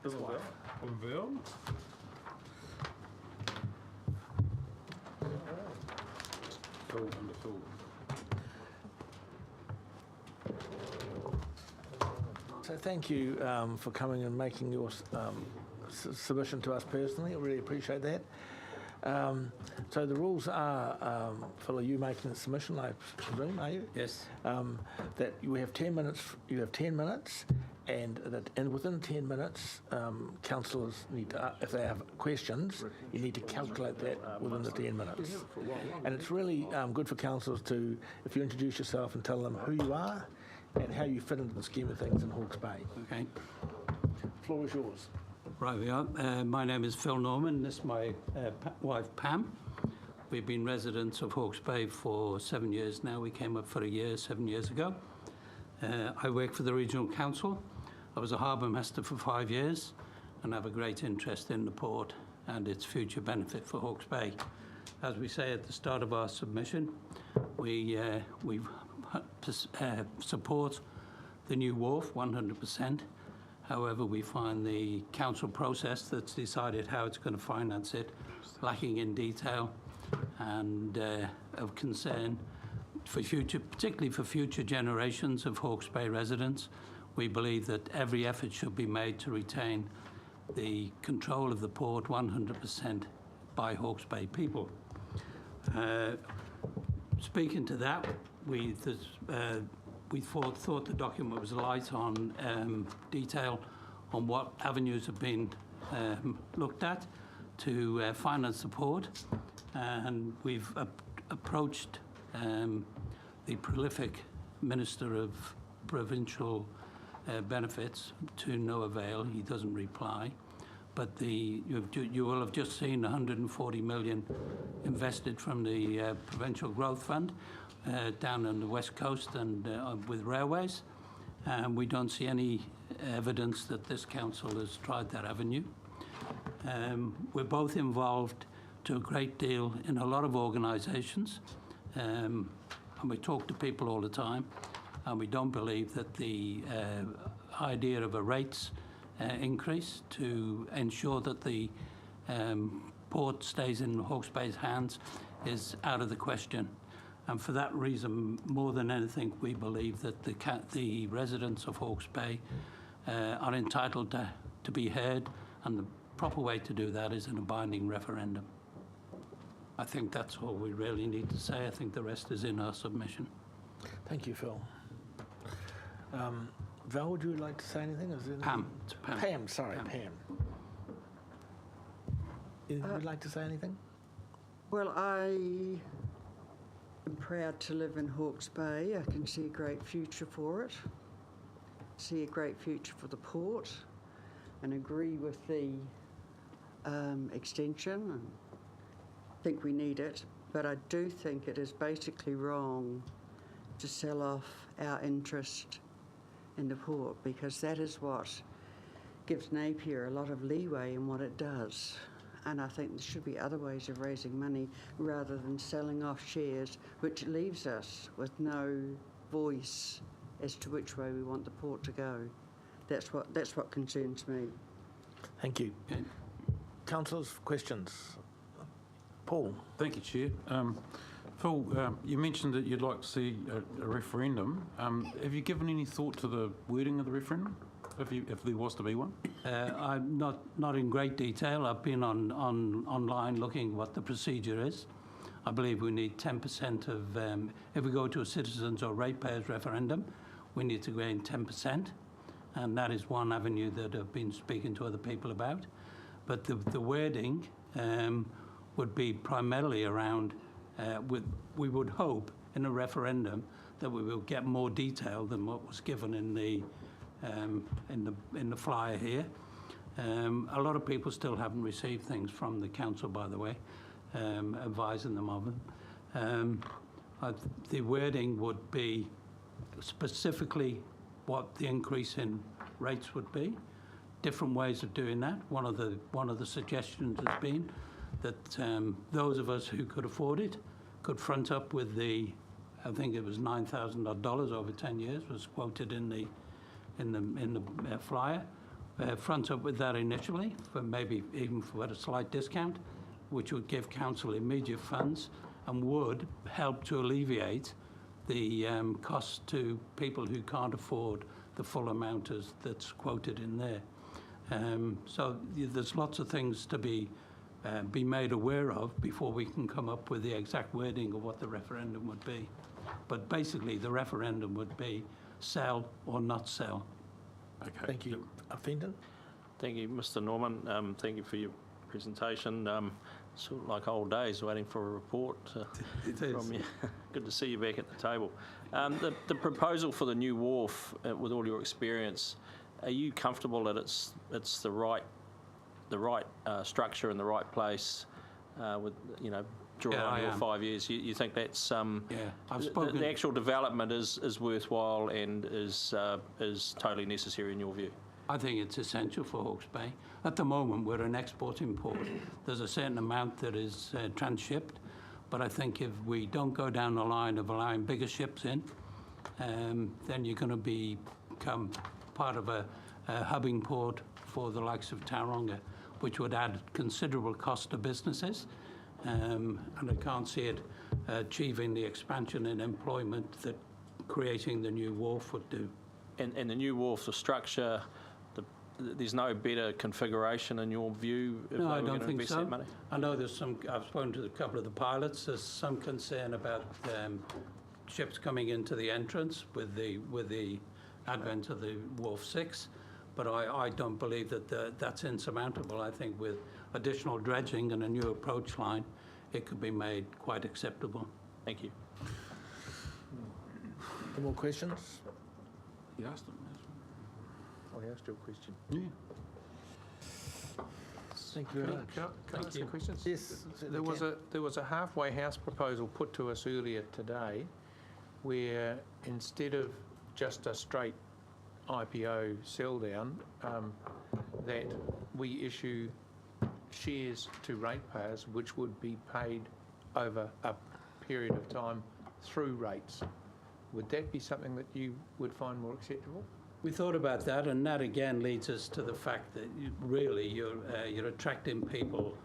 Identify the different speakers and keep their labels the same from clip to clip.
Speaker 1: his wife.
Speaker 2: Phill. Phill under Phill.
Speaker 1: So thank you for coming and making your submission to us personally. I really appreciate that. So the rules are, Phill, are you making the submission, I presume, are you?
Speaker 3: Yes.
Speaker 1: That you have 10 minutes. You have 10 minutes, and within 10 minutes, councillors need to, if they have questions, you need to calculate that within the 10 minutes. And it's really good for councillors to, if you introduce yourself and tell them who you are and how you fit into the scheme of things in Hawke's Bay.
Speaker 3: Okay.
Speaker 1: The floor is yours.
Speaker 3: Right we are. My name is Phill Norman. This is my wife, Pam. We've been residents of Hawke's Bay for 7 years now. We came up for a year 7 years ago. I work for the Regional Council. I was a harbour master for 5 years and have a great interest in the port and its future benefit for Hawke's Bay. As we say at the start of our submission, we support the new wharf 100%. However, we find the council process that's decided how it's going to finance it lacking in detail and of concern for future, particularly for future generations of Hawke's Bay residents. We believe that every effort should be made to retain the control of the port 100% by Hawke's Bay people. Speaking to that, we thought the document was light on detail on what avenues have been looked at to finance the port, and we've approached the prolific Minister of Provincial Benefits to no avail. He doesn't reply. But you will have just seen 140 million invested from the Provincial Growth Fund down on the west coast and with railways. And we don't see any evidence that this council has tried that avenue. We're both involved to a great deal in a lot of organisations, and we talk to people all the time, and we don't believe that the idea of a rates increase to ensure that the port stays in Hawke's Bay's hands is out of the question. And for that reason, more than anything, we believe that the residents of Hawke's Bay are entitled to be heard, and the proper way to do that is in a binding referendum. I think that's all we really need to say. I think the rest is in our submission.
Speaker 1: Thank you, Phill. Val, would you like to say anything?
Speaker 3: Pam. It's Pam.
Speaker 1: Pam, sorry, Pam. Would you like to say anything?
Speaker 4: Well, I am proud to live in Hawke's Bay. I can see a great future for it, see a great future for the port, and agree with the extension and think we need it. But I do think it is basically wrong to sell off our interest in the port, because that is what gives Napier a lot of leeway in what it does. And I think there should be other ways of raising money rather than selling off shares, which leaves us with no voice as to which way we want the port to go. That's what concerns me.
Speaker 1: Thank you.
Speaker 3: Okay.
Speaker 1: Councillors, questions? Paul.
Speaker 2: Thank you, Chair. Phill, you mentioned that you'd like to see a referendum. Have you given any thought to the wording of the referendum, if there was to be one?
Speaker 3: I'm not in great detail. I've been online looking what the procedure is. I believe we need 10% of, if we go to a citizens or ratepayers referendum, we need to gain 10%. And that is one avenue that I've been speaking to other people about. But the wording would be primarily around, we would hope in a referendum that we will get more detail than what was given in the flyer here. A lot of people still haven't received things from the council, by the way, advising them of them. The wording would be specifically what the increase in rates would be. Different ways of doing that. One of the suggestions has been that those of us who could afford it could front up with the, I think it was $9,000 over 10 years was quoted in the flyer. front up with that initially, for maybe even for a slight discount, which would give council immediate funds and would help to alleviate the cost to people who can't afford the full amount that's quoted in there. So there's lots of things to be made aware of before we can come up with the exact wording of what the referendum would be. But basically, the referendum would be sell or not sell.
Speaker 2: Okay.
Speaker 1: Thank you. Fenton?
Speaker 5: Thank you, Mr. Norman. Thank you for your presentation. Sort of like old days, waiting for a report from you. Good to see you back at the table. The proposal for the new wharf, with all your experience, are you comfortable that it's the right structure in the right place? With during
Speaker 3: Yeah, I
Speaker 5: your
Speaker 3: am.
Speaker 5: 5 years, you think that's
Speaker 3: I've spoken.
Speaker 5: the actual development is worthwhile and is totally necessary in your view?
Speaker 3: I think it's essential for Hawke's Bay. At the moment, we're an export-import. There's a certain amount that is transshipped, but I think if we don't go down the line of allowing bigger ships in, then you're going to become part of a hubbing port for the likes of Tauranga, which would add considerable cost to businesses, and I can't see it achieving the expansion in employment that creating the new wharf would do.
Speaker 5: And the new wharf, the structure, there's no better configuration in your view if
Speaker 3: No,
Speaker 5: they
Speaker 3: I
Speaker 5: were
Speaker 3: don't
Speaker 5: going to
Speaker 3: think
Speaker 5: invest
Speaker 3: so.
Speaker 5: that money?
Speaker 3: I know there's some, I've spoken to a couple of the pilots, there's some concern about ships coming into the entrance with the advent of the Wharf 6, but I don't believe that that's insurmountable. I think with additional dredging and a new approach line, it could be made quite acceptable.
Speaker 5: Thank you.
Speaker 1: Any more questions?
Speaker 2: You asked them.
Speaker 6: I asked you a question.
Speaker 2: Yeah.
Speaker 1: Thank you very much.
Speaker 6: Can I ask a question?
Speaker 1: Yes.
Speaker 6: There was a halfway house proposal put to us earlier today where instead of just a straight IPO sell down, that we issue shares to ratepayers which would be paid over a period of time through rates. Would that be something that you would find more acceptable?
Speaker 3: We thought about that, and that again leads us to the fact that you're attracting people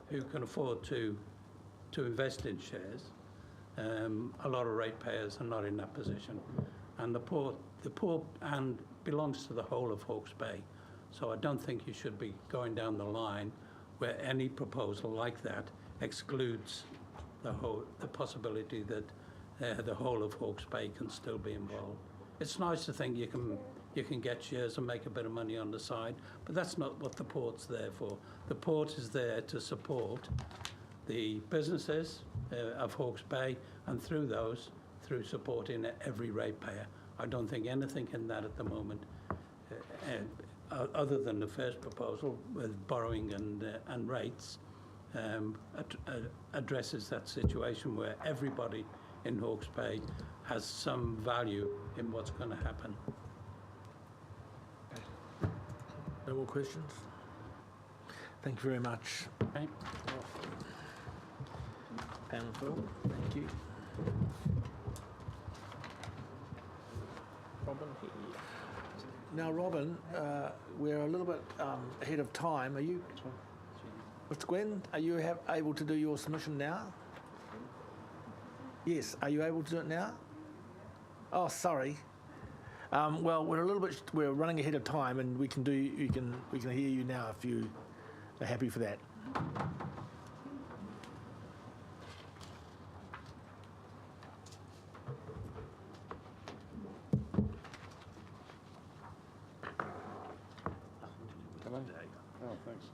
Speaker 3: who can afford to invest in shares. A lot of ratepayers are not in that position, and the port and belongs to the whole of Hawke's Bay. So I don't think you should be going down the line where any proposal like that excludes the possibility that the whole of Hawke's Bay can still be involved. It's nice to think you can get shares and make a bit of money on the side, but that's not what the port's there for. The port is there to support the businesses of Hawke's Bay, and through supporting every ratepayer. I don't think anything in that at the moment, other than the first proposal with borrowing and rates, addresses that situation where everybody in Hawke's Bay has some value in what's going to happen.
Speaker 1: No more questions? Thank you very much.
Speaker 3: Okay?
Speaker 1: Pam and Phil, thank you.
Speaker 6: Robyn?
Speaker 1: Now, Robyn, we're a little bit ahead of time. Are you, Mr. Gwynn, are you able to do your submission now? Yes, are you able to do it now? Oh, sorry. Well, we're running ahead of time, and we can hear you now if you are happy for that.
Speaker 6: Oh, thanks.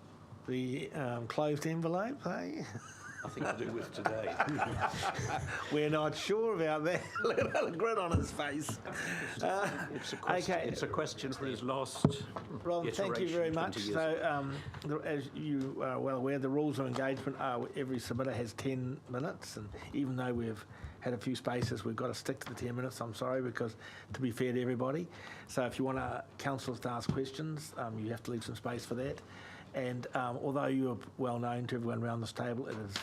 Speaker 1: The closed envelope, hey?
Speaker 7: Nothing to do with today.
Speaker 1: We're not sure about that. Look at the grin on his face.
Speaker 7: It's a question for his last
Speaker 1: Rob, thank you very
Speaker 7: iteration
Speaker 1: much.
Speaker 7: 20 years
Speaker 1: So, as you are well aware, the rules of engagement are every submitter has 10 minutes, and even though we've had a few spaces, we've got to stick to the 10 minutes, I'm sorry, because to be fair to everybody. So if you want councillors to ask questions, you have to leave some space for that. And although you are well known to everyone around this table, it is,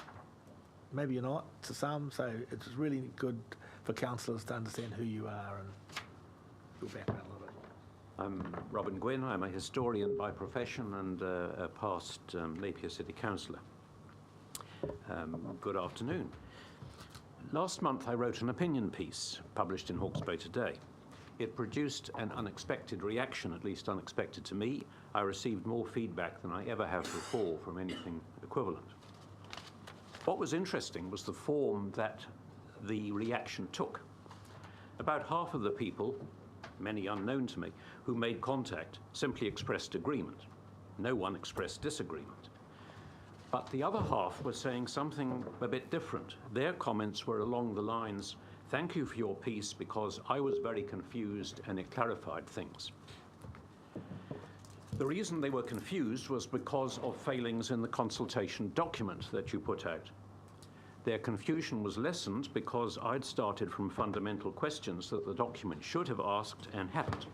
Speaker 1: maybe you're not to some, so it's really good for councillors to understand who you are and your background a little bit more.
Speaker 7: I'm Robyn Gwynn. I'm a historian by profession and a past Napier City Councillor. Good afternoon. Last month I wrote an opinion piece published in Hawke's Bay Today. It produced an unexpected reaction, at least unexpected to me. I received more feedback than I ever have before from anything equivalent. What was interesting was the form that the reaction took. About half of the people, many unknown to me, who made contact simply expressed agreement. No one expressed disagreement. But the other half was saying something a bit different. Their comments were along the lines, "Thank you for your piece because I was very confused and it clarified things." The reason they were confused was because of failings in the consultation document that you put out. Their confusion was lessened because I'd started from fundamental questions that the document should have asked and hadn't.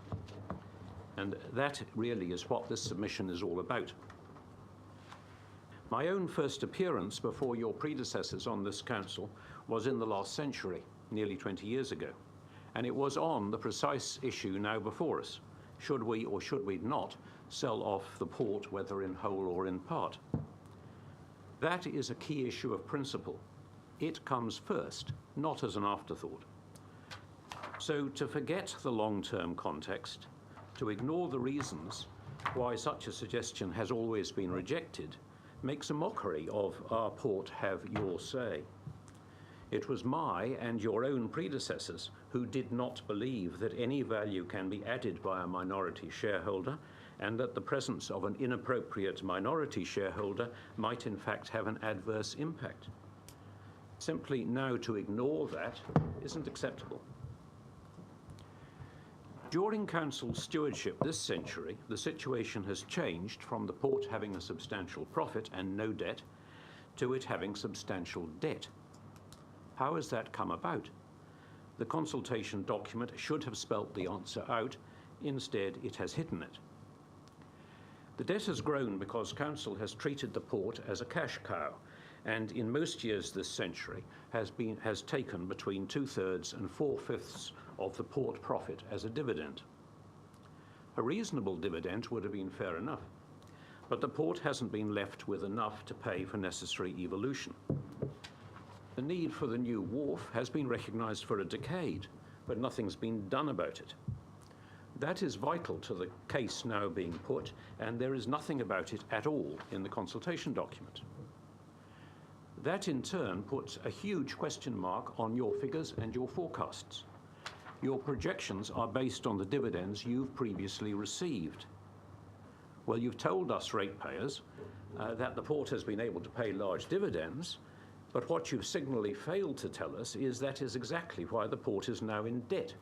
Speaker 7: And that really is what this submission is all about. My own first appearance before your predecessors on this council was in the last century, nearly 20 years ago, and it was on the precise issue now before us. Should we or should we not sell off the port, whether in whole or in part? That is a key issue of principle. It comes first, not as an afterthought. So to forget the long-term context, to ignore the reasons why such a suggestion has always been rejected, makes a mockery of our port have your say. It was my and your own predecessors who did not believe that any value can be added by a minority shareholder and that the presence of an inappropriate minority shareholder might in fact have an adverse impact. Simply now to ignore that isn't acceptable. During council stewardship this century, the situation has changed from the port having a substantial profit and no debt to it having substantial debt. How has that come about? The consultation document should have spelt the answer out. Instead, it has hidden it. The debt has grown because council has treated the port as a cash cow, and in most years this century has taken between 2/3 and 4/5 of the port profit as a dividend. A reasonable dividend would have been fair enough, but the port hasn't been left with enough to pay for necessary evolution. The need for the new wharf has been recognised for a decade, but nothing's been done about it. That is vital to the case now being put, and there is nothing about it at all in the consultation document. That in turn puts a huge question mark on your figures and your forecasts. Your projections are based on the dividends you've previously received. Well, you've told us ratepayers that the port has been able to pay large dividends, but what you've signally failed to tell us is that is exactly why the port is now in debt.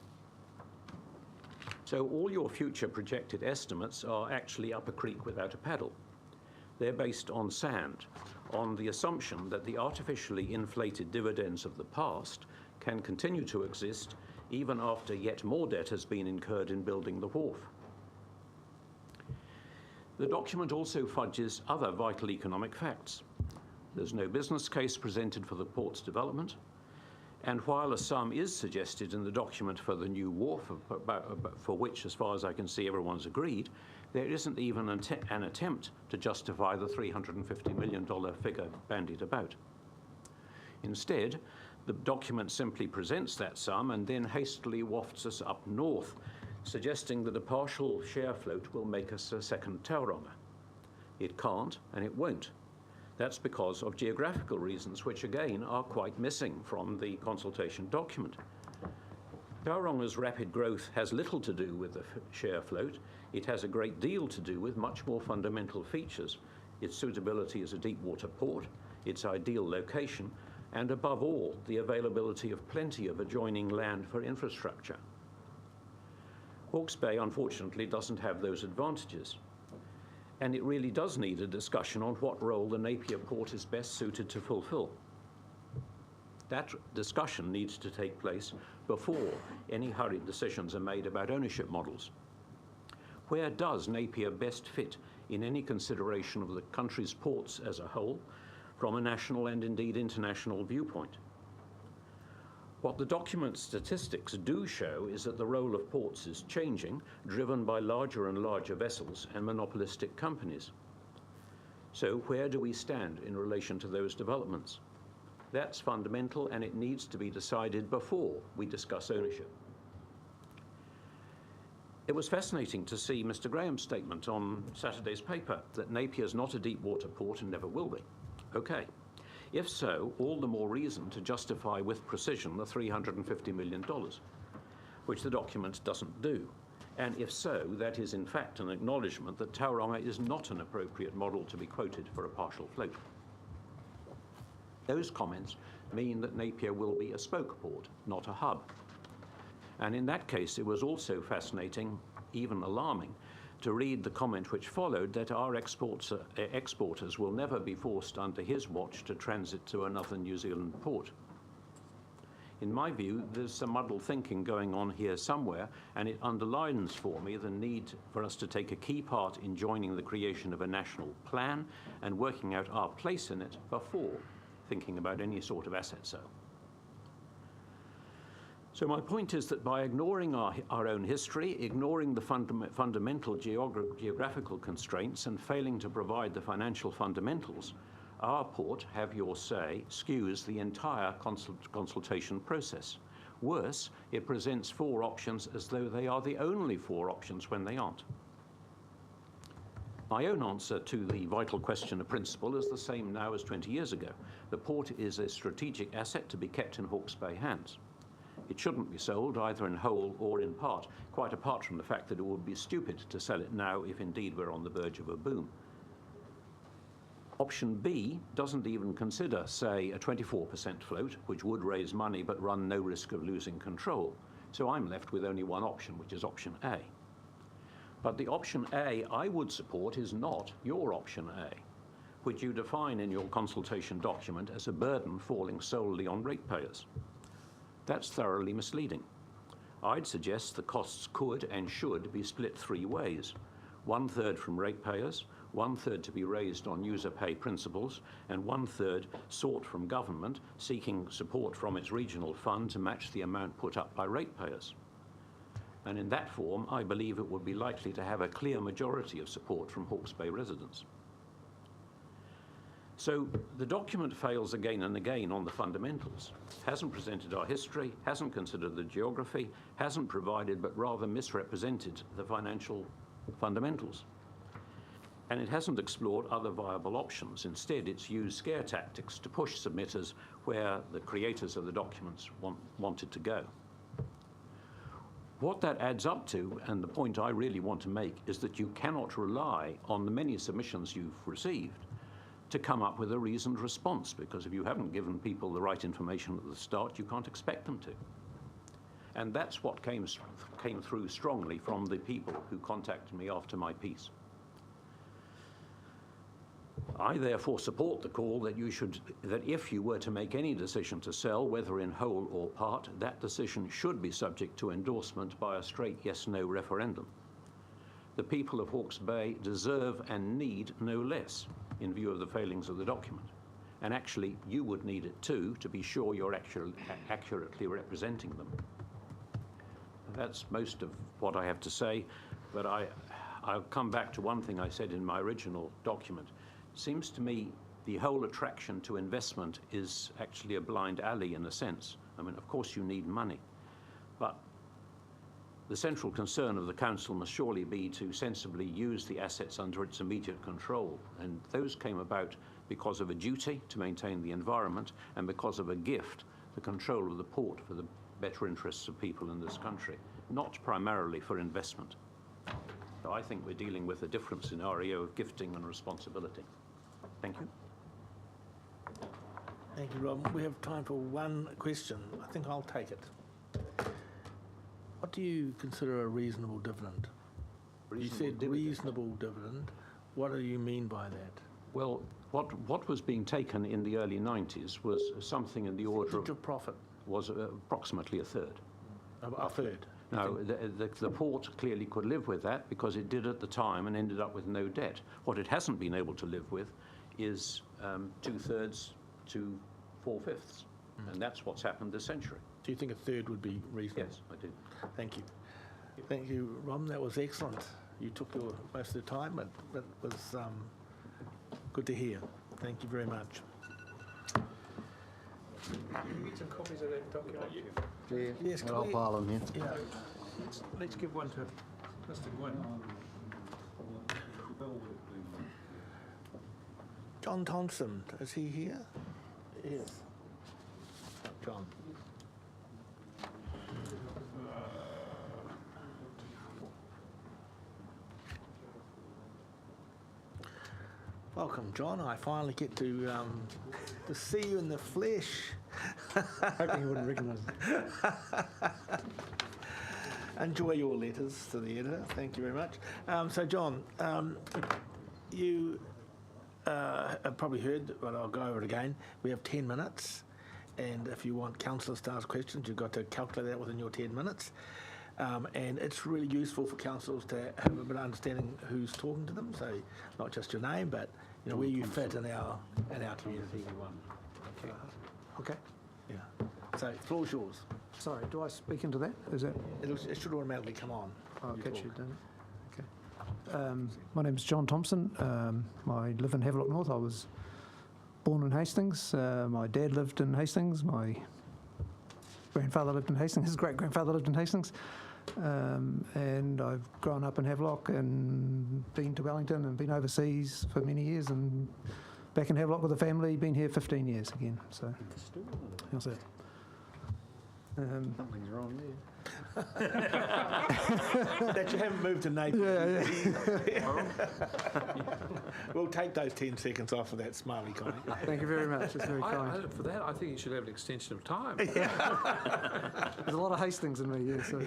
Speaker 7: So all your future projected estimates are actually up a creek without a paddle. They're based on sand, on the assumption that the artificially inflated dividends of the past can continue to exist even after yet more debt has been incurred in building the wharf. The document also fudges other vital economic facts. There's no business case presented for the port's development, and while a sum is suggested in the document for the new wharf, for which, as far as I can see, everyone's agreed, there isn't even an attempt to justify the $350 million figure bandied about. Instead, the document simply presents that sum and then hastily wafts us up north, suggesting that a partial share float will make us a second Tauranga. It can't and it won't. That's because of geographical reasons, which again are quite missing from the consultation document. Tauranga's rapid growth has little to do with the share float. It has a great deal to do with much more fundamental features: its suitability as a deep water port, its ideal location, and above all, the availability of plenty of adjoining land for infrastructure. Hawke's Bay, unfortunately, doesn't have those advantages. And it really does need a discussion on what role the Napier port is best suited to fulfill. That discussion needs to take place before any hurried decisions are made about ownership models. Where does Napier best fit in any consideration of the country's ports as a whole, from a national and indeed international viewpoint? What the document statistics do show is that the role of ports is changing, driven by larger and larger vessels and monopolistic companies. So where do we stand in relation to those developments? That's fundamental, and it needs to be decided before we discuss ownership. It was fascinating to see Mr. Graham's statement on Saturday's paper that Napier's not a deep water port and never will be. Okay. If so, all the more reason to justify with precision the $350 million, which the document doesn't do. And if so, that is in fact an acknowledgement that Tauranga is not an appropriate model to be quoted for a partial float. Those comments mean that Napier will be a spoke port, not a hub. And in that case, it was also fascinating, even alarming, to read the comment which followed that our exporters will never be forced under his watch to transit to another New Zealand port. In my view, there's some muddled thinking going on here somewhere, and it underlines for me the need for us to take a key part in joining the creation of a national plan and working out our place in it before thinking about any sort of asset sale. So my point is that by ignoring our own history, ignoring the fundamental geographical constraints, and failing to provide the financial fundamentals, our port, have your say, skews the entire consultation process. Worse, it presents 4 options as though they are the only 4 options when they aren't. My own answer to the vital question of principle is the same now as 20 years ago. The port is a strategic asset to be kept in Hawke's Bay hands. It shouldn't be sold either in whole or in part, quite apart from the fact that it would be stupid to sell it now if indeed we're on the verge of a boom. Option B doesn't even consider, say, a 24% float, which would raise money but run no risk of losing control. So I'm left with only one option, which is option A. But the option A I would support is not your option A, which you define in your consultation document as a burden falling solely on ratepayers. That's thoroughly misleading. I'd suggest the costs could and should be split 3 ways. 1/3 from ratepayers, 1/3 to be raised on user pay principles, and 1/3 sought from government seeking support from its regional fund to match the amount put up by ratepayers. And in that form, I believe it would be likely to have a clear majority of support from Hawke's Bay residents. So the document fails again and again on the fundamentals, hasn't presented our history, hasn't considered the geography, hasn't provided but rather misrepresented the financial fundamentals. And it hasn't explored other viable options. Instead, it's used scare tactics to push submitters where the creators of the documents wanted to go. What that adds up to, and the point I really want to make, is that you cannot rely on the many submissions you've received to come up with a reasoned response, because if you haven't given people the right information at the start, you can't expect them to. And that's what came through strongly from the people who contacted me after my piece. I therefore support the call that if you were to make any decision to sell, whether in whole or part, that decision should be subject to endorsement by a straight yes-no referendum. The people of Hawke's Bay deserve and need no less in view of the failings of the document. And actually, you would need it too to be sure you're accurately representing them. That's most of what I have to say, but I'll come back to one thing I said in my original document. It seems to me the whole attraction to investment is actually a blind alley in a sense. I mean, of course you need money, but the central concern of the Council must surely be to sensibly use the assets under its immediate control, and those came about because of a duty to maintain the environment and because of a gift, the control of the port for the better interests of people in this country, not primarily for investment. So I think we're dealing with a different scenario of gifting and responsibility. Thank you.
Speaker 1: Thank you, Robyn. We have time for one question. I think I'll take it. What do you consider a reasonable dividend? You said reasonable dividend. What do you mean by that?
Speaker 7: Well, what was being taken in the early 90s was something in the order of
Speaker 1: profit
Speaker 7: was approximately a third.
Speaker 1: A third.
Speaker 7: No, the port clearly could live with that because it did at the time and ended up with no debt. What it hasn't been able to live with is 2/3 to 4/5, and that's what's happened this century.
Speaker 1: Do you think a third would be reasonable?
Speaker 7: Yes, I do.
Speaker 1: Thank you. Thank you, Robyn. That was excellent. You took your most of the time, but it was good to hear. Thank you very much.
Speaker 6: Need some copies of that document?
Speaker 1: Yes,
Speaker 8: I'll pile them here.
Speaker 1: Yeah.
Speaker 6: Let's give one to Mr. Gwynn.
Speaker 1: John Thompson, is he here? Yes. John. Welcome, John. I finally get to see you in the flesh.
Speaker 8: Hoping you wouldn't recognise it.
Speaker 1: Enjoy your letters to the editor. Thank you very much. So, John, you have probably heard, but I'll go over it again. We have 10 minutes, and if you want councillors to ask questions, you've got to calculate that within your 10 minutes. And it's really useful for councillors to have a bit of understanding who's talking to them. So, not just your name, but where you fit in our community.
Speaker 8: Okay.
Speaker 1: Yeah. So, the floor's yours.
Speaker 8: Sorry, do I speak into that? Is that?
Speaker 1: It should automatically come on.
Speaker 8: I'll
Speaker 1: You
Speaker 8: catch
Speaker 1: talk.
Speaker 8: you, don't it? Okay. My name's John Thompson. I live in Havelock North. I was born in Hastings. My dad lived in Hastings. My grandfather lived in Hastings. His great-grandfather lived in Hastings. And I've grown up in Havelock and been to Wellington and been overseas for many years and back in Havelock with the family, been here 15 years again. So, how's that?
Speaker 6: Something's wrong there.
Speaker 1: That you haven't moved to Napier.
Speaker 8: Yeah.
Speaker 1: We'll take those 10 seconds off of that smiley comment.
Speaker 8: Thank you very much. It's very kind.
Speaker 9: For that, I think you should have an extension of time.
Speaker 8: There's a lot of Hastings in me, yeah, so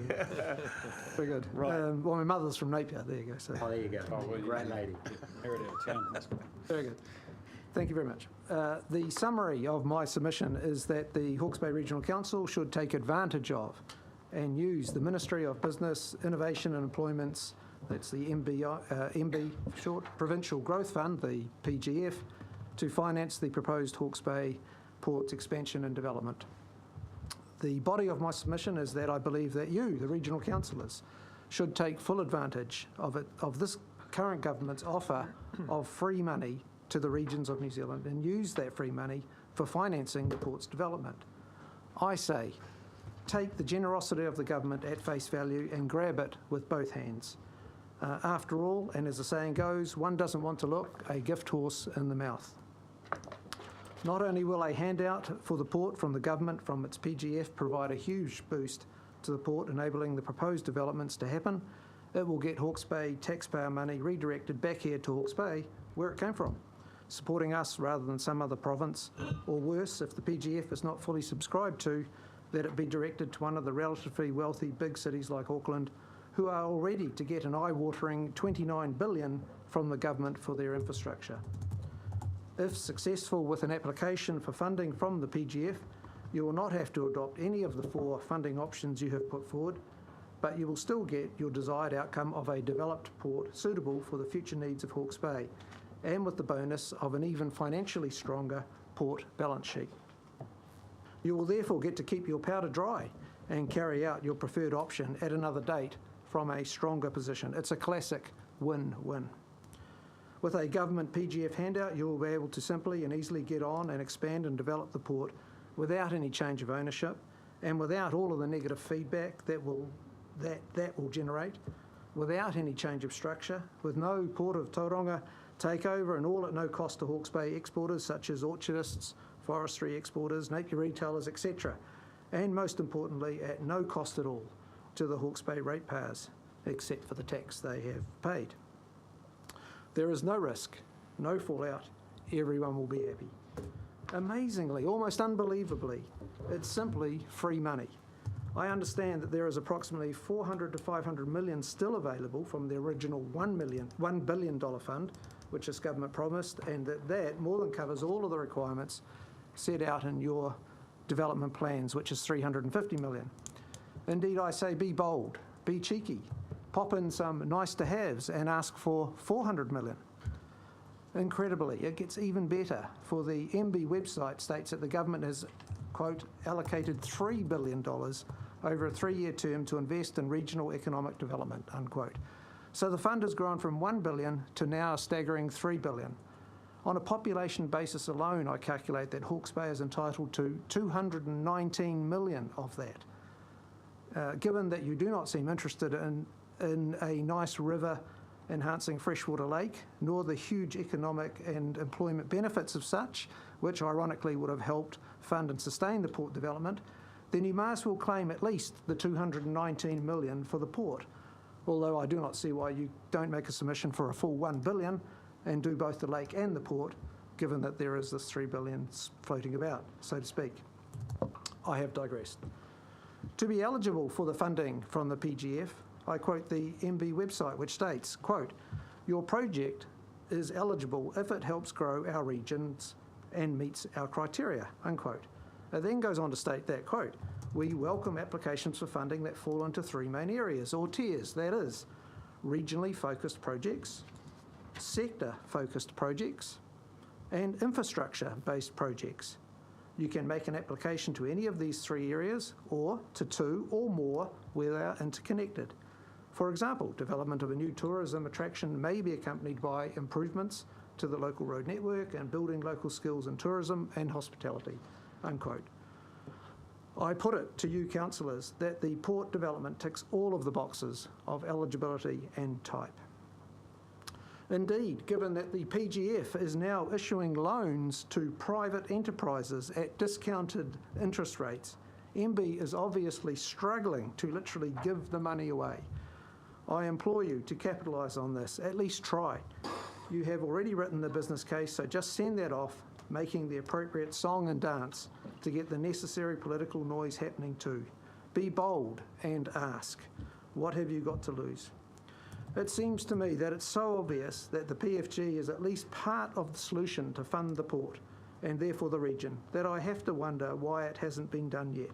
Speaker 8: very good.
Speaker 1: Right.
Speaker 8: Well, my mother's from Napier. There you go. So
Speaker 10: Oh, there you go. Great lady.
Speaker 8: very good. Thank you very much. The summary of my submission is that the Hawke's Bay Regional Council should take advantage of and use the Ministry of Business, Innovation and Employment's, that's the MB short, Provincial Growth Fund, the PGF, to finance the proposed Hawke's Bay Port's expansion and development. The body of my submission is that I believe that you, the regional councillors, should take full advantage of this current government's offer of free money to the regions of New Zealand and use that free money for financing the port's development. I say, take the generosity of the government at face value and grab it with both hands. After all, and as the saying goes, one doesn't want to look a gift horse in the mouth. Not only will a handout for the port from the government from its PGF provide a huge boost to the port, enabling the proposed developments to happen, it will get Hawke's Bay taxpayer money redirected back here to Hawke's Bay, where it came from, supporting us rather than some other province, or worse, if the PGF is not fully subscribed to, that it be directed to one of the relatively wealthy big cities like Auckland, who are already to get an eye-watering $29 billion from the government for their infrastructure. If successful with an application for funding from the PGF, you will not have to adopt any of the 4 funding options you have put forward, but you will still get your desired outcome of a developed port suitable for the future needs of Hawke's Bay, and with the bonus of an even financially stronger port balance sheet. You will therefore get to keep your powder dry and carry out your preferred option at another date from a stronger position. It's a classic win-win. With a government PGF handout, you will be able to simply and easily get on and expand and develop the port without any change of ownership and without all of the negative feedback that will generate, without any change of structure, with no Port of Tauranga takeover and all at no cost to Hawke's Bay exporters such as orchardists, forestry exporters, Napier retailers, etc. And most importantly, at no cost at all to the Hawke's Bay ratepayers, except for the tax they have paid. There is no risk, no fallout, everyone will be happy. Amazingly, almost unbelievably, it's simply free money. I understand that there is approximately 400 to 500 million still available from the original $1 billion fund, which this government promised, and that more than covers all of the requirements set out in your development plans, which is 350 million. Indeed, I say be bold, be cheeky, pop in some nice to haves and ask for 400 million. Incredibly, it gets even better, for the MB website states that the government has quote, allocated $3 billion over a 3-year term to invest in regional economic development, unquote. So the fund has grown from $1 billion to now a staggering $3 billion. On a population basis alone, I calculate that Hawke's Bay is entitled to 219 million of that. Given that you do not seem interested in a nice river enhancing freshwater lake, nor the huge economic and employment benefits of such, which ironically would have helped fund and sustain the port development, then you may as well claim at least the 219 million for the port. Although I do not see why you don't make a submission for a full 1 billion and do both the lake and the port, given that there is this 3 billion floating about, so to speak. I have digressed. To be eligible for the funding from the PGF, I quote the MB website, which states, quote, your project is eligible if it helps grow our regions and meets our criteria, unquote. It then goes on to state that, quote, we welcome applications for funding that fall into 3 main areas or tiers, that is, regionally focused projects, sector-focused projects, and infrastructure-based projects. You can make an application to any of these 3 areas or to 2 or more where they are interconnected. For example, development of a new tourism attraction may be accompanied by improvements to the local road network and building local skills in tourism and hospitality, unquote. I put it to you councillors that the port development ticks all of the boxes of eligibility and type. Indeed, given that the PGF is now issuing loans to private enterprises at discounted interest rates, MB is obviously struggling to literally give the money away. I implore you to capitalise on this, at least try. You have already written the business case, so just send that off, making the appropriate song and dance to get the necessary political noise happening too. Be bold and ask, what have you got to lose? It seems to me that it's so obvious that the PFG is at least part of the solution to fund the port, and therefore the region, that I have to wonder why it hasn't been done yet.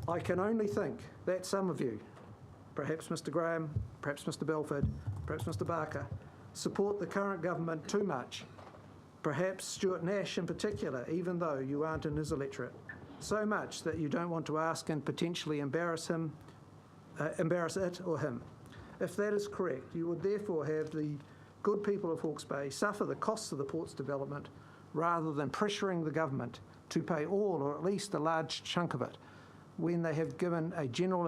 Speaker 8: I can only think that some of you, perhaps Mr Graham, perhaps Mr Belford, perhaps Mr Barker, support the current government too much, perhaps Stuart Nash in particular, even though you aren't in his electorate, so much that you don't want to ask and potentially embarrass it or him. If that is correct, you would therefore have the good people of Hawke's Bay suffer the costs of the port's development rather than pressuring the government to pay all or at least a large chunk of it when they have given a general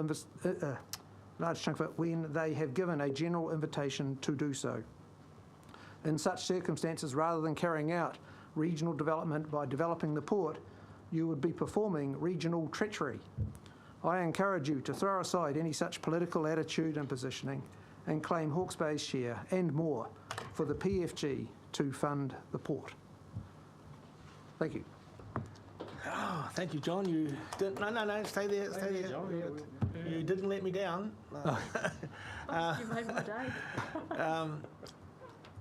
Speaker 8: invitation to do so. In such circumstances, rather than carrying out regional development by developing the port, you would be performing regional treachery. I encourage you to throw aside any such political attitude and positioning and claim Hawke's Bay's share and more for the PFG to fund the port. Thank you.
Speaker 1: Oh, thank you, John. You didn't. No, stay there. You didn't let me down.
Speaker 10: You made my day.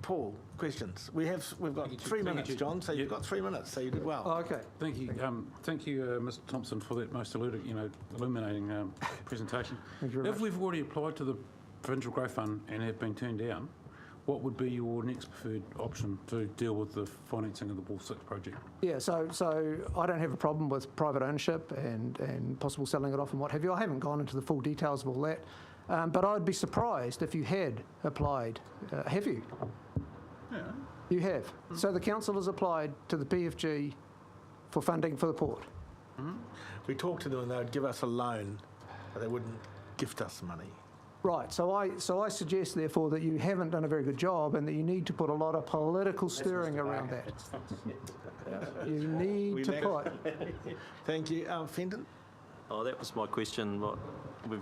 Speaker 1: Paul, questions. We've got 3 minutes, John. So you've got 3 minutes. So you did well.
Speaker 8: Oh, okay.
Speaker 2: Thank you, Mr Thompson, for that most illuminating presentation.
Speaker 8: Thank you very much.
Speaker 2: If we've already applied to the Provincial Growth Fund and have been turned down, what would be your next preferred option to deal with the financing of the Wharf 6 project?
Speaker 8: Yeah, so I don't have a problem with private ownership and possible selling it off and what have you. I haven't gone into the full details of all that, but I'd be surprised if you had applied. Have you?
Speaker 2: Yeah.
Speaker 8: You have. Mm-hmm. So the council has applied to the PFG for funding for the port.
Speaker 1: Mm-hmm. We talked to them and they would give us a loan, but they wouldn't gift us money.
Speaker 8: Right, so I suggest, therefore, that you haven't done a very good job and that you need to put a lot of political stirring around that. You need to put...
Speaker 1: Thank you. Fenton?
Speaker 5: Oh, that was my question.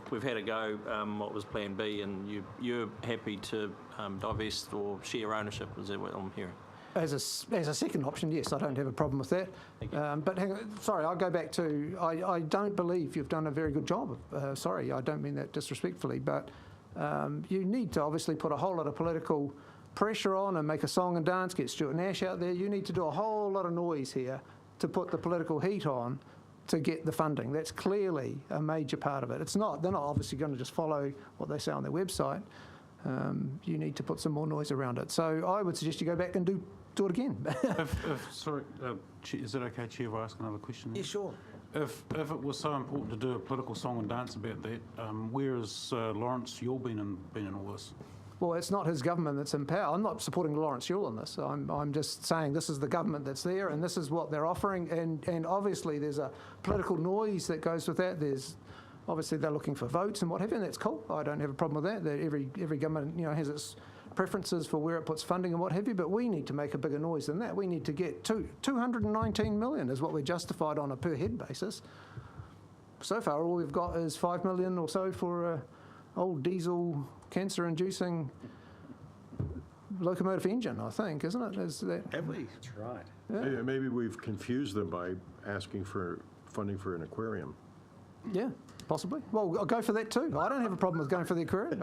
Speaker 5: We've had a go. What was Plan B, and you're happy to divest or share ownership? Is that what I'm hearing?
Speaker 8: As a second option, yes, I don't have a problem with that. But hang on, sorry, I'll go back to, I don't believe you've done a very good job. Sorry, I don't mean that disrespectfully, but you need to obviously put a whole lot of political pressure on and make a song and dance, get Stuart Nash out there. You need to do a whole lot of noise here to put the political heat on to get the funding. That's clearly a major part of it. They're not obviously going to just follow what they say on their website. you need to put some more noise around it. So I would suggest you go back and do it again.
Speaker 2: Sorry, is it okay, Chair, if I ask another question?
Speaker 1: Yeah, sure.
Speaker 2: If it was so important to do a political song and dance about that, where has Lawrence Yuill been in all this?
Speaker 8: Well, it's not his government that's in power. I'm not supporting Lawrence Yuill on this. I'm just saying this is the government that's there and this is what they're offering. And obviously there's a political noise that goes with that. Obviously they're looking for votes and what have you, and that's cool. I don't have a problem with that. That every government, has its preferences for where it puts funding and what have you, but we need to make a bigger noise than that. We need to get 219 million is what we're justified on a per head basis. So far, all we've got is 5 million or so for old diesel cancer-inducing locomotive engine, I think, isn't it? Is that?
Speaker 1: Have we?
Speaker 11: That's right.
Speaker 8: Yeah.
Speaker 12: Maybe we've confused them by asking for funding for an aquarium.
Speaker 8: Yeah, possibly. Well, I'll go for that too. I don't have a problem with going for the aquarium.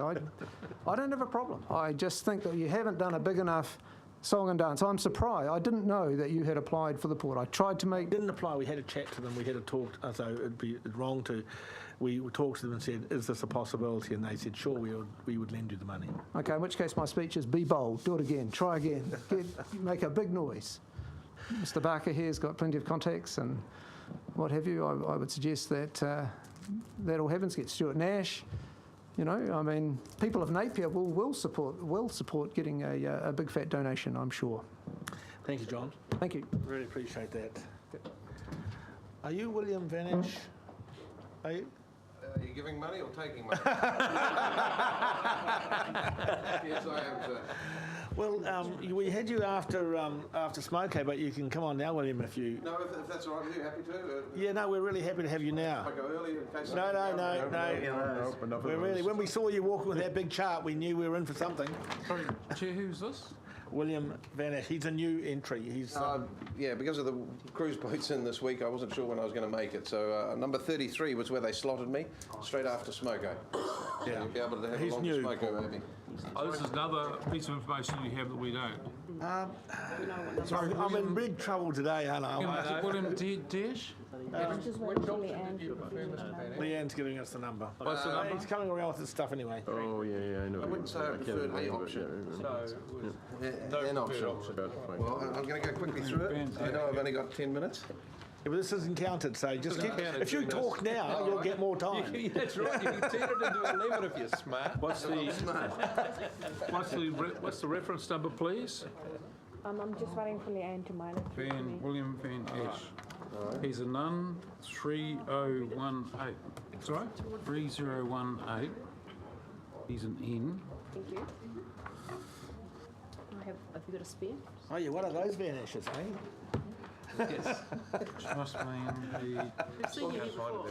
Speaker 8: I don't have a problem. I just think that you haven't done a big enough song and dance. I'm surprised. I didn't know that you had applied for the port. I tried to make...
Speaker 1: Didn't apply. We had a chat to them. We had a talk. So it'd be wrong to... We talked to them and said, is this a possibility? And they said, sure, we would lend you the money.
Speaker 8: Okay, in which case my speech is be bold, do it again, try again, make a big noise. Mr. Barker here's got plenty of contacts and what have you. I would suggest that that all happens. Get Stuart Nash. People of Napier will support getting a big fat donation, I'm sure.
Speaker 1: Thank you, John.
Speaker 8: Thank you.
Speaker 1: Really appreciate that. Are you William Vanish? Are you?
Speaker 13: Are you giving money or taking money? Yes, I am, sir.
Speaker 1: Well, we had you after Smoko, but you can come on now, William, if you...
Speaker 13: No, if that's all right with you, happy to.
Speaker 1: Yeah, no, we're really happy to have you now.
Speaker 13: If I go early in case...
Speaker 1: No. We're really... When we saw you walking with that big chart, we knew we were in for something.
Speaker 2: Sorry, Chair, who's this?
Speaker 1: William Vanish. He's a new entry. He's
Speaker 13: yeah, because of the cruise boats in this week, I wasn't sure when I was going to make it. So number 33 was where they slotted me, straight after Smoko.
Speaker 1: Yeah.
Speaker 13: So you'll be able to have
Speaker 1: He's
Speaker 13: a long
Speaker 1: new.
Speaker 13: Smoko, maybe.
Speaker 9: Oh, this is another piece of information you have that we don't.
Speaker 1: sorry, I'm in big trouble today, aren't I?
Speaker 2: William Dash?
Speaker 10: Just wait for Leanne to confirm that.
Speaker 1: Leanne's giving us the number.
Speaker 9: What's the number?
Speaker 1: He's coming around with his stuff anyway.
Speaker 12: Oh, yeah, I know.
Speaker 13: I wouldn't say I preferred a option. An option. Well, I'm going to go quickly through it. I know I've only got 10 minutes.
Speaker 1: Yeah, but this isn't counted, so just keep, if you talk now, you'll get more time.
Speaker 9: That's right. You can turn it into 11 if you're smart. What's the reference number, please?
Speaker 10: I'm just waiting for Leanne to mail it through to me.
Speaker 2: William Van Ash. He's a nun, 3018.
Speaker 9: Sorry?
Speaker 2: 3018. He's an N.
Speaker 10: Thank you. Have you got a spare?
Speaker 1: Oh, yeah, what are those vanishes, eh?
Speaker 2: Yes. Must mean
Speaker 10: We've seen you here before.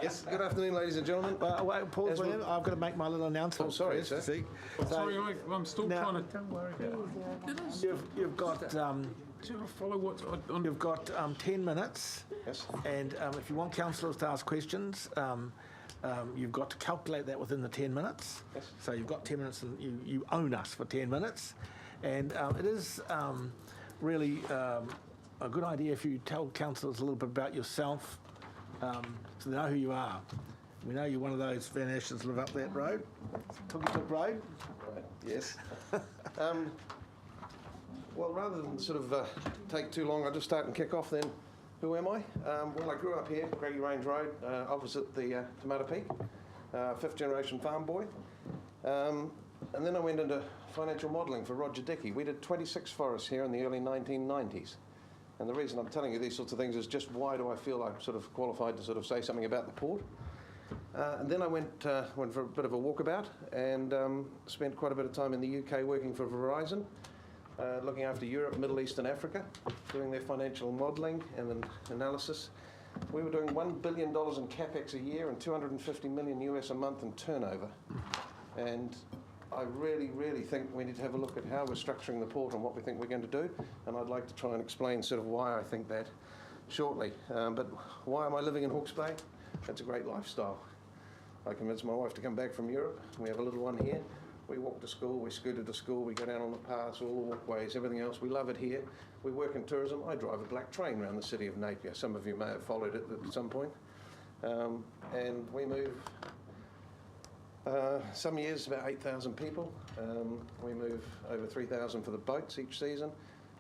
Speaker 13: Yes, good afternoon, ladies and gentlemen.
Speaker 1: Wait, pause,
Speaker 13: As
Speaker 1: William. I've got to make my little announcement.
Speaker 13: Oh, sorry,
Speaker 1: first,
Speaker 13: sir.
Speaker 1: See?
Speaker 2: Sorry, I'm still
Speaker 1: now-
Speaker 2: trying to... Don't worry about it.
Speaker 1: You've got...
Speaker 2: Do you follow what's on...
Speaker 1: You've got 10 minutes,
Speaker 13: Yes.
Speaker 1: and if you want councillors to ask questions, you've got to calculate that within the 10 minutes.
Speaker 13: Yes.
Speaker 1: So you've got 10 minutes, and you own us for 10 minutes. And it is really a good idea if you tell councillors a little bit about yourself, so they know who you are. We know you're one of those Van Ashes that live up that road, Tuki Road.
Speaker 13: Right, yes. Well, rather than sort of take too long, I'll just start and kick off then. Who am I? Well, I grew up here, Craigie Range Road, opposite the Tomato Peak, fifth generation farm boy. And then I went into financial modelling for Roger Dickey. We did 26 forests here in the early 1990s. And the reason I'm telling you these sorts of things is just why do I feel I'm sort of qualified to sort of say something about the port. And then I went for a bit of a walkabout and spent quite a bit of time in the UK working for Verizon, looking after Europe, Middle East and Africa, doing their financial modelling and then analysis. We were doing $1 billion in capex a year and 250 million US a month in turnover. And I really, really think we need to have a look at how we're structuring the port and what we think we're going to do. And I'd like to try and explain sort of why I think that shortly. But why am I living in Hawke's Bay? It's a great lifestyle. I convinced my wife to come back from Europe. We have a little one here. We walk to school, we scooter to school, we go down on the paths, all the walkways, everything else. We love it here. We work in tourism. I drive a black train around the city of Napier. Some of you may have followed it at some point. And we move Some years about 8,000 people. We move over 3,000 for the boats each season,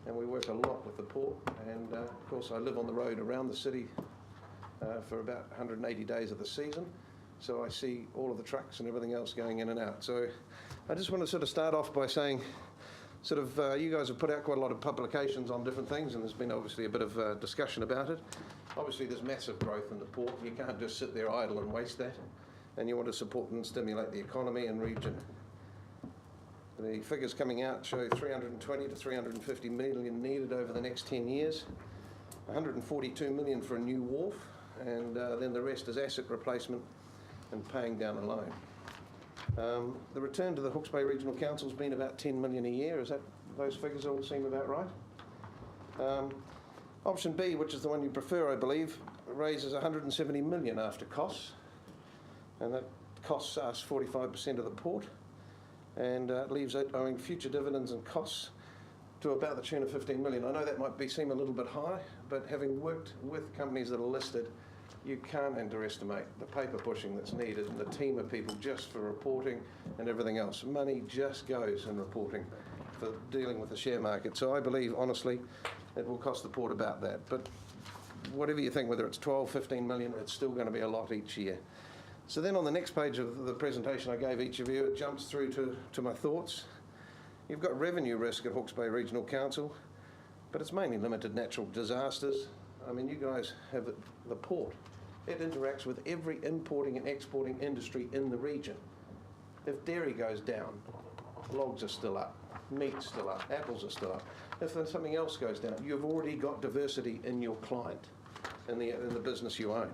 Speaker 13: and we work a lot with the port. And of course, I live on the road around the city for about 180 days of the season, so I see all of the trucks and everything else going in and out. So I just want to sort of start off by saying, you guys have put out quite a lot of publications on different things, and there's been obviously a bit of discussion about it. Obviously, there's massive growth in the port. You can't just sit there idle and waste that, and you want to support and stimulate the economy and region. The figures coming out show 320 to 350 million needed over the next 10 years, 142 million for a new wharf, and then the rest is asset replacement and paying down a loan. The return to the Hawke's Bay Regional Council has been about 10 million a year. Those figures all seem about right? Option B, which is the one you prefer, I believe, raises 170 million after costs, and that costs us 45% of the port, and leaves it owing future dividends and costs to about the tune of 15 million. I know that might seem a little bit high, but having worked with companies that are listed, you can't underestimate the paper pushing that's needed and the team of people just for reporting and everything else. Money just goes in reporting for dealing with the share market. So I believe, honestly, it will cost the port about that. But whatever you think, whether it's 12, 15 million, it's still going to be a lot each year. So then on the next page of the presentation I gave each of you, it jumps through to my thoughts. You've got revenue risk at Hawke's Bay Regional Council, but it's mainly limited natural disasters. I mean, you guys have the port. It interacts with every importing and exporting industry in the region. If dairy goes down, logs are still up, meat's still up, apples are still up. If then something else goes down, you've already got diversity in your client, in the business you own.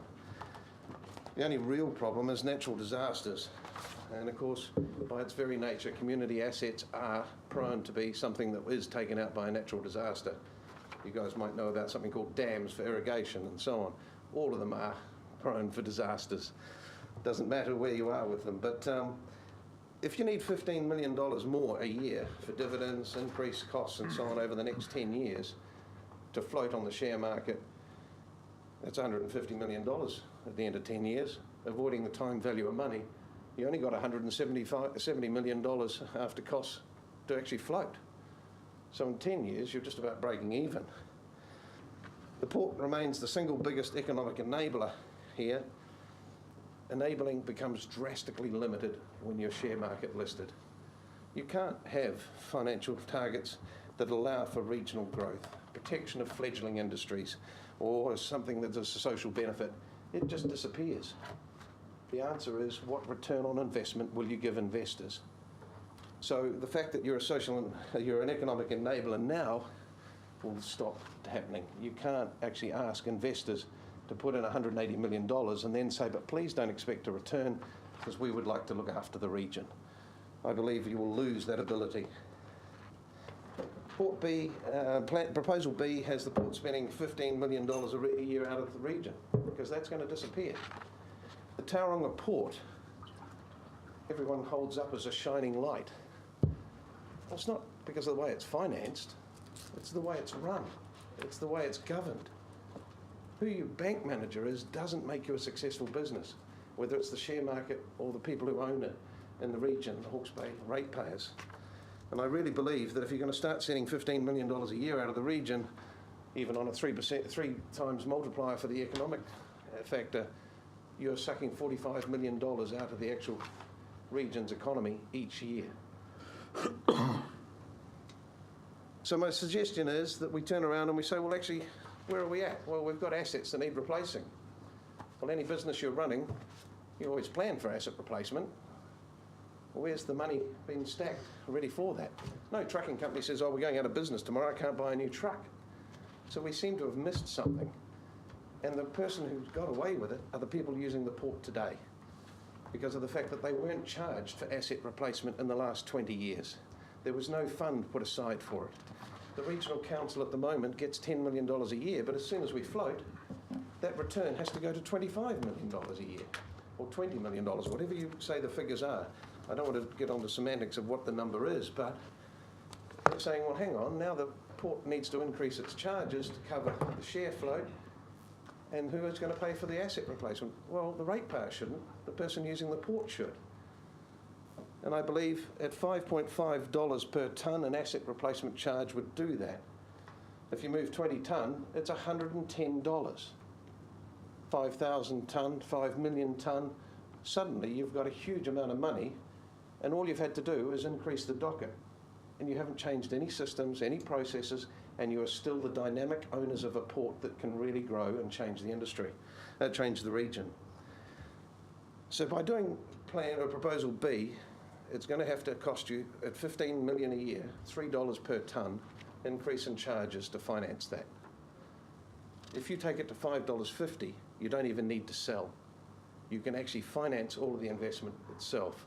Speaker 13: The only real problem is natural disasters. And of course, by its very nature, community assets are prone to be something that is taken out by a natural disaster. You guys might know about something called dams for irrigation and so on. All of them are prone for disasters. Doesn't matter where you are with them. But if you need $15 million more a year for dividends, increased costs and so on over the next 10 years to float on the share market, that's $150 million at the end of 10 years, avoiding the time value of money. You only got $170 million after costs to actually float. So in 10 years, you're just about breaking even. The port remains the single biggest economic enabler here. Enabling becomes drastically limited when you're share market listed. You can't have financial targets that allow for regional growth, protection of fledgling industries, or something that's a social benefit. It just disappears. The answer is, what return on investment will you give investors? So the fact that you're you're an economic enabler now will stop happening. You can't actually ask investors to put in $180 million and then say, but please don't expect a return because we would like to look after the region. I believe you will lose that ability. Port B, Proposal B has the port spending $15 million a year out of the region because that's going to disappear. The Tauranga port, everyone holds up as a shining light. Well, it's not because of the way it's financed, it's the way it's run, it's the way it's governed. Who your bank manager is doesn't make you a successful business, whether it's the share market or the people who own it in the region, the Hawke's Bay ratepayers. And I really believe that if you're going to start sending $15 million a year out of the region, even on a 3 times multiplier for the economic factor, you're sucking $45 million out of the actual region's economy each year. So my suggestion is that we turn around and we say, well, actually, where are we at? Well, we've got assets that need replacing. Well, any business you're running, you always plan for asset replacement. Well, where's the money being stacked ready for that? No trucking company says, oh, we're going out of business tomorrow, I can't buy a new truck. So we seem to have missed something. And the person who's got away with it are the people using the port today because of the fact that they weren't charged for asset replacement in the last 20 years. There was no fund put aside for it. The Regional Council at the moment gets $10 million a year, but as soon as we float, that return has to go to $25 million a year, or $20 million, whatever you say the figures are. I don't want to get onto semantics of what the number is, but they're saying, well, hang on, now the port needs to increase its charges to cover the share float, and who is going to pay for the asset replacement? Well, the ratepayer shouldn't, the person using the port should. And I believe at $5.5 per tonne, an asset replacement charge would do that. If you move 20 tonne, it's $110. 5,000 tonne, 5 million tonne, suddenly you've got a huge amount of money, and all you've had to do is increase the docket. And you haven't changed any systems, any processes, and you are still the dynamic owners of a port that can really grow and change the industry, change the region. So by doing plan or proposal B, it's going to have to cost you at $15 million a year, $3 per tonne, increase in charges to finance that. If you take it to $5.50, you don't even need to sell. You can actually finance all of the investment itself.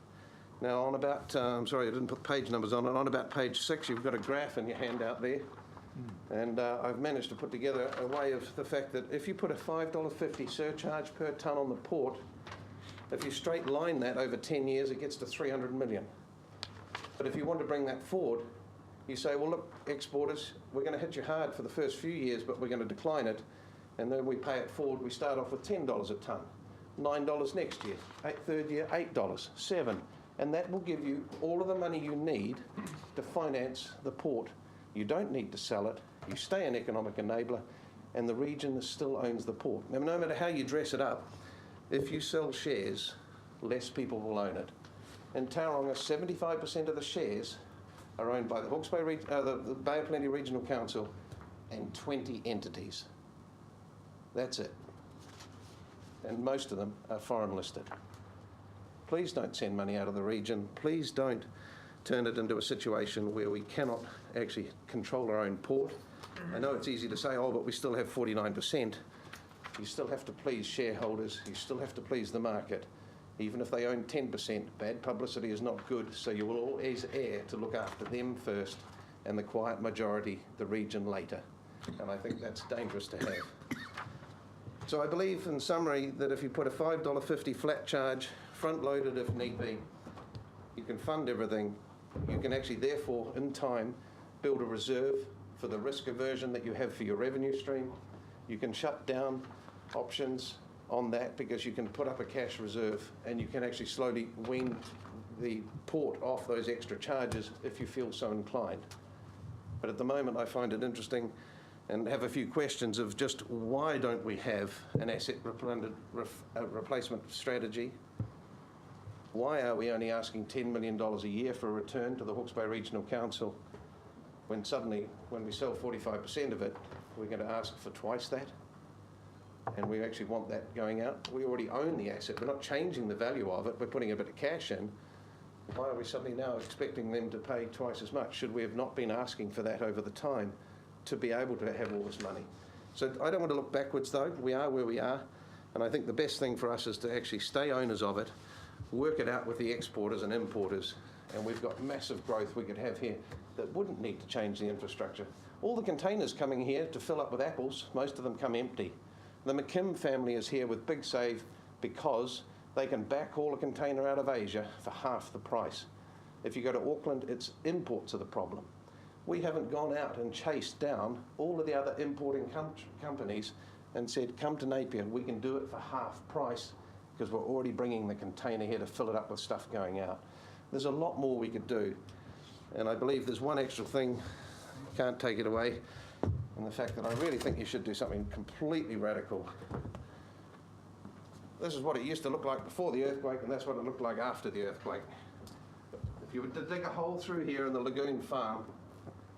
Speaker 13: Now, on about, I'm sorry, I didn't put page numbers on it. On about page 6, you've got a graph in your handout there. And I've managed to put together a way of the fact that if you put a $5.50 surcharge per tonne on the port, if you straight line that over 10 years, it gets to 300 million. But if you want to bring that forward, you say, well, look, exporters, we're going to hit you hard for the first few years, but we're going to decline it. And then we pay it forward. We start off with $10 a tonne, $9 next year, third year, $8, $7. And that will give you all of the money you need to finance the port. You don't need to sell it. You stay an economic enabler, and the region still owns the port. Now, no matter how you dress it up, if you sell shares, less people will own it. In Tauranga, 75% of the shares are owned by the Hawke's Bay, the Bay of Plenty Regional Council and 20 entities. That's it. And most of them are foreign listed. Please don't send money out of the region. Please don't turn it into a situation where we cannot actually control our own port. I know it's easy to say, oh, but we still have 49%. You still have to please shareholders. You still have to please the market. Even if they own 10%, bad publicity is not good, so you will always err to look after them first and the quiet majority, the region, later. And I think that's dangerous to have. So I believe, in summary, that if you put a $5.50 flat charge, front-loaded if need be, you can fund everything. You can actually, therefore, in time, build a reserve for the risk aversion that you have for your revenue stream. You can shut down options on that because you can put up a cash reserve, and you can actually slowly wean the port off those extra charges if you feel so inclined. But at the moment, I find it interesting and have a few questions of just why don't we have an asset replacement strategy? Why are we only asking $10 million a year for a return to the Hawke's Bay Regional Council when suddenly, when we sell 45% of it, we're going to ask for twice that? And we actually want that going out. We already own the asset. We're not changing the value of it. We're putting a bit of cash in. Why are we suddenly now expecting them to pay twice as much? Should we have not been asking for that over the time to be able to have all this money? So I don't want to look backwards, though. We are where we are. And I think the best thing for us is to actually stay owners of it, work it out with the exporters and importers, and we've got massive growth we could have here that wouldn't need to change the infrastructure. All the containers coming here to fill up with apples, most of them come empty. The McKim family is here with Big Save because they can backhaul a container out of Asia for half the price. If you go to Auckland, it's imports are the problem. We haven't gone out and chased down all of the other importing companies and said, come to Napier, we can do it for half price because we're already bringing the container here to fill it up with stuff going out. There's a lot more we could do. And I believe there's one extra thing, can't take it away, and the fact that I really think you should do something completely radical. This is what it used to look like before the earthquake, and that's what it looked like after the earthquake. If you were to dig a hole through here in the lagoon farm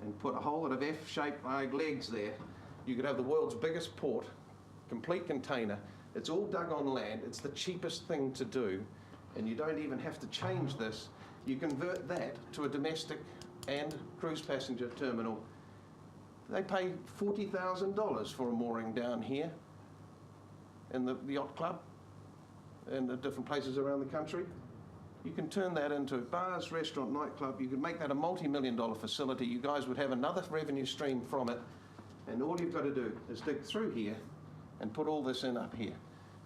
Speaker 13: and put a whole lot of F-shaped legs there, you could have the world's biggest port, complete container. It's all dug on land. It's the cheapest thing to do, and you don't even have to change this. You convert that to a domestic and cruise passenger terminal. They pay $40,000 for a mooring down here in the yacht club and the different places around the country. You can turn that into bars, restaurant, nightclub. You could make that a multi-million-dollar facility. You guys would have another revenue stream from it, and all you've got to do is dig through here and put all this in up here.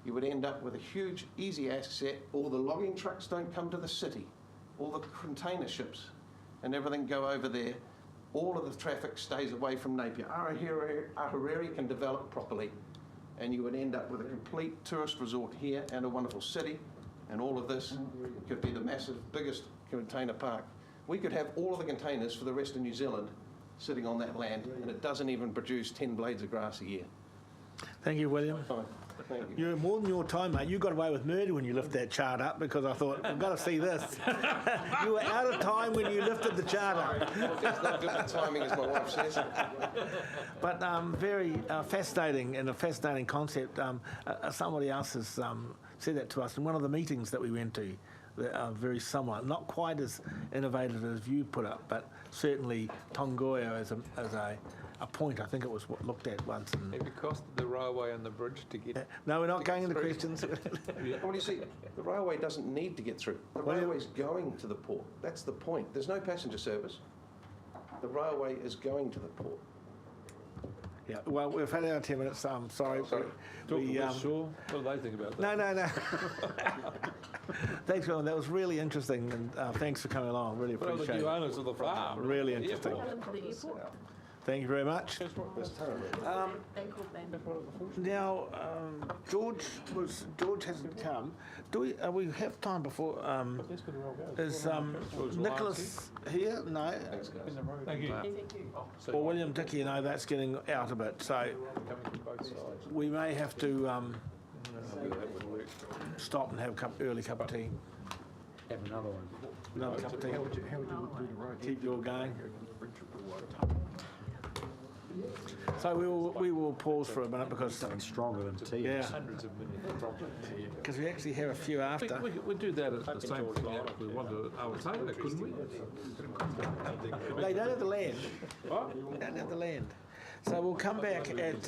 Speaker 13: You would end up with a huge, easy asset. All the logging trucks don't come to the city. All the container ships and everything go over there. All of the traffic stays away from Napier. Ahuriri can develop properly, and you would end up with a complete tourist resort here and a wonderful city, and all of this could be the massive, biggest container park. We could have all of the containers for the rest of New Zealand sitting on that land, and it doesn't even produce 10 blades of grass a year.
Speaker 1: Thank you, William.
Speaker 13: Fine. Thank you.
Speaker 1: You're more than your time, mate. You got away with murder when you lifted that chart up because I thought, I've got to see this. You were out of time when you lifted the chart up.
Speaker 13: It's not good at timing, as my wife says.
Speaker 1: But very fascinating and a fascinating concept. Somebody else has said that to us in one of the meetings that we went to. That are very similar, not quite as innovative as you put up, but certainly Tongoyo as a point. I think it was looked at once. And
Speaker 6: Maybe costed the railway and the bridge to get.
Speaker 1: no, we're not going into questions.
Speaker 13: Well, you see, the railway doesn't need to get through. The railway's going to the port. That's the point. There's no passenger service. The railway is going to the port.
Speaker 1: Yeah, well, we've had our 10 minutes. Sorry.
Speaker 9: Sure. What do they think about that?
Speaker 1: No. Thanks, Colin. That was really interesting, and thanks for coming along. Really
Speaker 9: What are the
Speaker 1: appreciate
Speaker 9: new
Speaker 1: it.
Speaker 9: owners of the farm?
Speaker 1: Really interesting. Thank you very much. Now, George hasn't come. Do we have time before? Is Nicholas here? No.
Speaker 9: Thank you.
Speaker 1: Or William Dickey? No, that's getting out a bit. So we may have to stop and have a early cup of tea.
Speaker 9: Have another one.
Speaker 1: Another cup of tea.
Speaker 12: How would you do the road?
Speaker 1: Keep you all going. So we will pause for a minute because
Speaker 12: Something stronger than tea.
Speaker 1: yeah,
Speaker 9: Hundreds of millions of drops a year.
Speaker 1: because we actually have a few after.
Speaker 9: We'd do that at the same thing if we wanted to overtake it, couldn't we?
Speaker 1: They don't have the land. They don't have the land. So we'll come back at.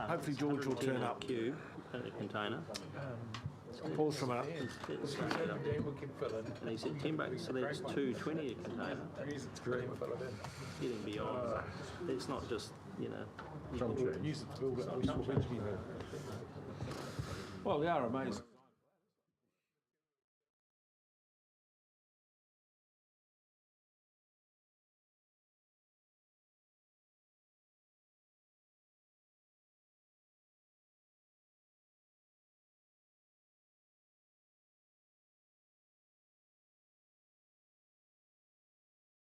Speaker 1: Hopefully George will turn up.
Speaker 5: Cube, container.
Speaker 1: Pause for a minute.
Speaker 5: And he said $10, so that's $2.20 a container. Getting beyond. It's not just,
Speaker 9: Well, they are amazing.